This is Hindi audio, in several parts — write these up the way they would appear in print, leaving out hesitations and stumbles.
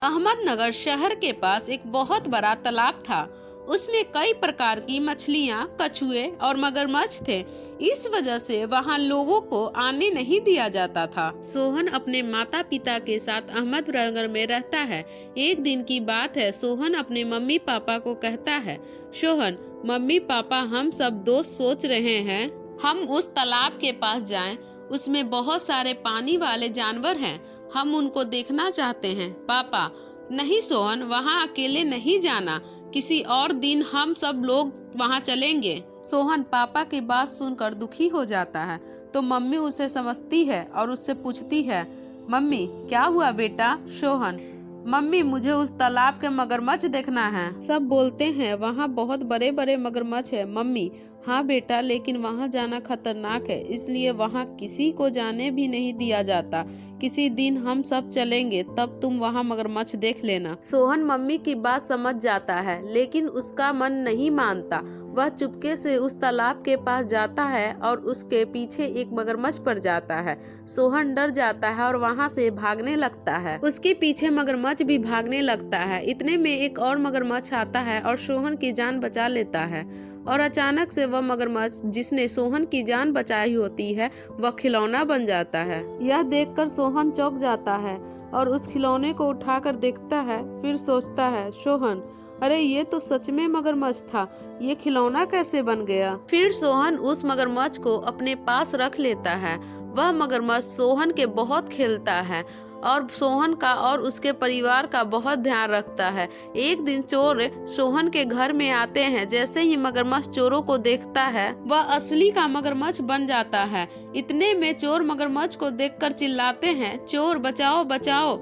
अहमदनगर शहर के पास एक बहुत बड़ा तालाब था। उसमें कई प्रकार की मछलियां, कछुए और मगरमच्छ थे। इस वजह से वहां लोगों को आने नहीं दिया जाता था। सोहन अपने माता पिता के साथ अहमदनगर में रहता है। एक दिन की बात है, सोहन अपने मम्मी पापा को कहता है, सोहन, मम्मी पापा, हम सब दोस्त सोच रहे हैं हम उस तालाब के पास जाएं। उसमें बहुत सारे पानी वाले जानवर हैं, हम उनको देखना चाहते हैं। पापा, नहीं सोहन, वहाँ अकेले नहीं जाना, किसी और दिन हम सब लोग वहाँ चलेंगे। सोहन पापा की बात सुनकर दुखी हो जाता है, तो मम्मी उसे समझती है और उससे पूछती है, मम्मी क्या हुआ बेटा? सोहन, मम्मी मुझे उस तालाब के मगरमच्छ देखना है। सब बोलते हैं वहाँ बहुत बड़े बड़े मगरमच्छ है। मम्मी, हाँ बेटा, लेकिन वहाँ जाना खतरनाक है, इसलिए वहाँ किसी को जाने भी नहीं दिया जाता। किसी दिन हम सब चलेंगे, तब तुम वहाँ मगरमच्छ देख लेना। सोहन मम्मी की बात समझ जाता है, लेकिन उसका मन नहीं मानता। वह चुपके से उस तालाब के पास जाता है और उसके पीछे एक मगरमच्छ पड़ जाता है। सोहन डर जाता है और वहाँ से भागने लगता है। उसके पीछे मगरमच्छ भी भागने लगता है। इतने में एक और मगरमच्छ आता है और सोहन की जान बचा लेता है। और अचानक से वह मगरमच्छ जिसने सोहन की जान बचाई होती है, वह खिलौना बन जाता है। यह देखकर सोहन चौंक जाता है और उस खिलौने को उठाकर देखता है। फिर सोचता है, सोहन, अरे ये तो सच में मगरमच्छ था, ये खिलौना कैसे बन गया? फिर सोहन उस मगरमच्छ को अपने पास रख लेता है। वह मगरमच्छ सोहन के बहुत खेलता है और सोहन का और उसके परिवार का बहुत ध्यान रखता है। एक दिन चोर सोहन के घर में आते हैं। जैसे ही मगरमच्छ चोरों को देखता है, वह असली का मगरमच्छ बन जाता है। इतने में चोर मगरमच्छ को देखकर चिल्लाते हैं, चोर बचाओ बचाओ।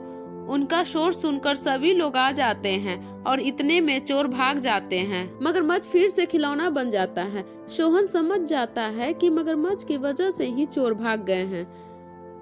उनका शोर सुनकर सभी लोग आ जाते हैं और इतने में चोर भाग जाते हैं। मगरमच्छ फिर से खिलौना बन जाता है। सोहन समझ जाता है कि मगरमच्छ की वजह से ही चोर भाग गए हैं।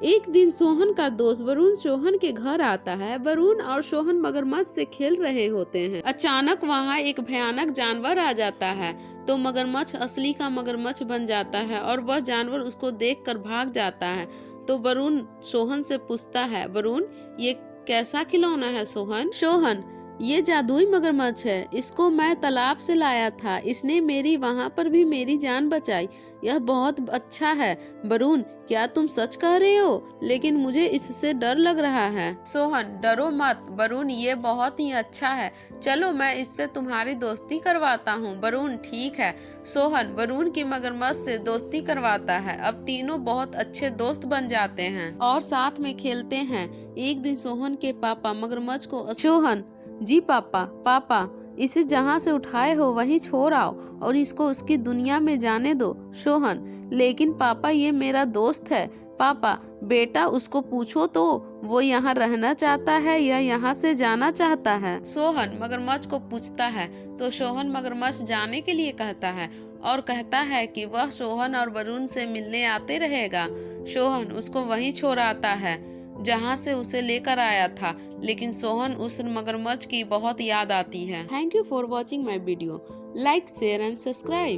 एक दिन सोहन का दोस्त वरुण सोहन के घर आता है। वरुण और सोहन मगरमच्छ से खेल रहे होते हैं। अचानक वहाँ एक भयानक जानवर आ जाता है, तो मगरमच्छ असली का मगरमच्छ बन जाता है और वह जानवर उसको देखकर भाग जाता है। तो वरुण सोहन से पूछता है, वरुण, ये कैसा खिलौना है? सोहन, ये जादुई मगरमच्छ है, इसको मैं तालाब से लाया था, इसने मेरी वहाँ पर भी मेरी जान बचाई, यह बहुत अच्छा है। वरुण, क्या तुम सच कह रहे हो? लेकिन मुझे इससे डर लग रहा है। सोहन, डरो मत वरुण, ये बहुत ही अच्छा है, चलो मैं इससे तुम्हारी दोस्ती करवाता हूँ। वरुण, ठीक है। सोहन वरुण की मगरमच्छ से दोस्ती करवाता है। अब तीनों बहुत अच्छे दोस्त बन जाते हैं और साथ में खेलते हैं। एक दिन सोहन के पापा मगरमच्छ को सोहन, जी पापा, इसे जहाँ से उठाए हो वहीं छोड़ आओ और इसको उसकी दुनिया में जाने दो। सोहन, लेकिन पापा, ये मेरा दोस्त है। पापा, बेटा उसको पूछो तो, वो यहाँ रहना चाहता है या यहाँ से जाना चाहता है? सोहन मगरमच्छ को पूछता है, तो सोहन मगरमच्छ जाने के लिए कहता है और कहता है कि वह सोहन और वरुण से मिलने आते रहेगा। सोहन उसको वहीं छोड़ आता है जहाँ से उसे लेकर आया था, लेकिन सोहन उस मगरमच्छ की बहुत याद आती है। Thank you for watching my video. Like, share and subscribe.